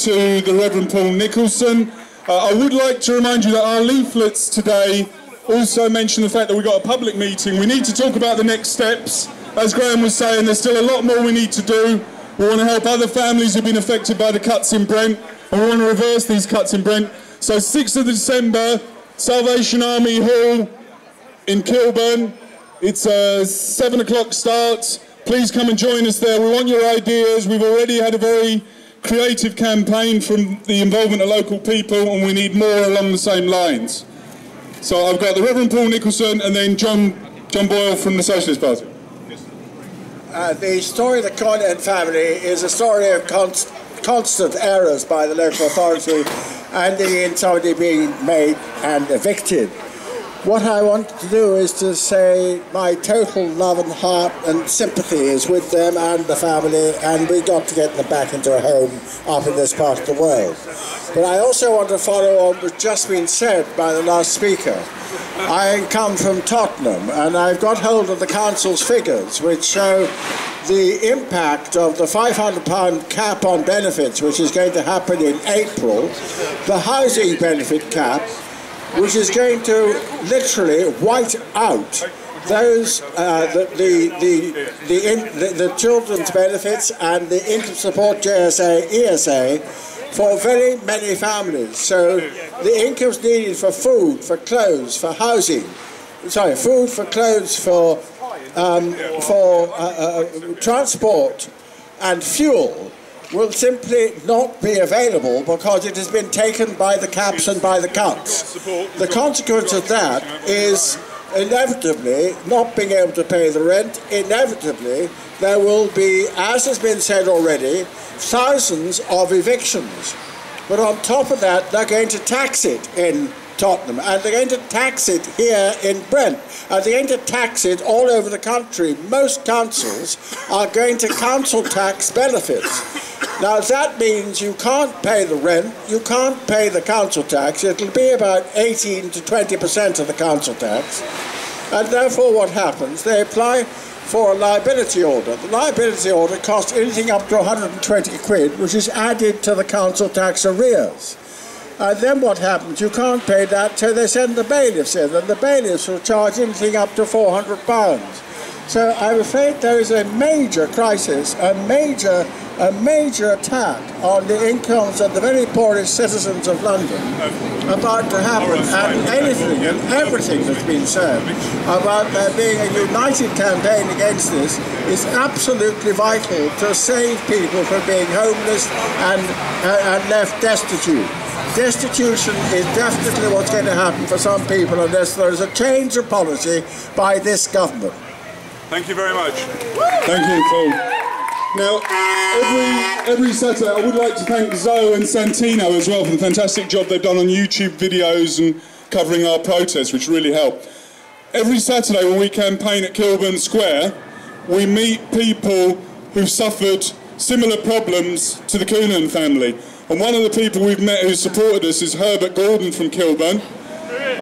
to the Reverend Paul Nicholson. I would like to remind you that our leaflets today also mention the fact that we've got a public meeting. We need to talk about the next steps. As Graham was saying, there's still a lot more we need to do. We want to help other families who've been affected by the cuts in Brent, and we want to reverse these cuts in Brent. So 6th of December, Salvation Army Hall in Kilburn. It's a 7 o'clock start. Please come and join us there. We want your ideas. We've already had a very creative campaign from the involvement of local people, and we need more along the same lines. So I've got the Reverend Paul Nicholson and then John Boyle from the Socialist Party. The story of the Coyne family is a story of constant errors by the local authority, ending in somebody being made and evicted. What I want to do is to say my total love and heart and sympathy is with them and the family, and we've got to get them back into a home up in this part of the world. But I also want to follow on what's just been said by the last speaker. I come from Tottenham, and I've got hold of the council's figures, which show the impact of the £500 cap on benefits, which is going to happen in April, the housing benefit cap, which is going to literally white out those the children's benefits and the income support JSA, ESA for very many families. So the incomes needed for food, for clothes, for housing, food, for clothes, for transport and fuel will simply not be available because it has been taken by the caps and by the cuts. The consequence of that is inevitably not being able to pay the rent. Inevitably there will be, as has been said already, thousands of evictions. But on top of that, they're going to tax it in Tottenham, and they're going to tax it here in Brent, and they're going to tax it all over the country. Most councils are going to council tax benefits. Now that means you can't pay the rent, you can't pay the council tax. It'll be about 18 to 20% of the council tax, and therefore what happens? They apply for a liability order. The liability order costs anything up to 120 quid, which is added to the council tax arrears. And then what happens? You can't pay that, so they send the bailiffs in, and the bailiffs will charge anything up to £400. So I'm afraid there is a major crisis, a major attack on the incomes of the very poorest citizens of London about to happen, and anything and everything that's been said about there being a united campaign against this is absolutely vital to save people from being homeless and left destitute. Destitution is definitely what's going to happen for some people unless there is a change of policy by this government. Thank you very much. Thank you, Paul. Now, every Saturday, I would like to thank Zoe and Santino as well for the fantastic job they've done on YouTube videos and covering our protests, which really helped. Every Saturday when we campaign at Kilburn Square, we meet people who've suffered similar problems to the Coonan family. And one of the people we've met who supported us is Herbert Gordon from Kilburn.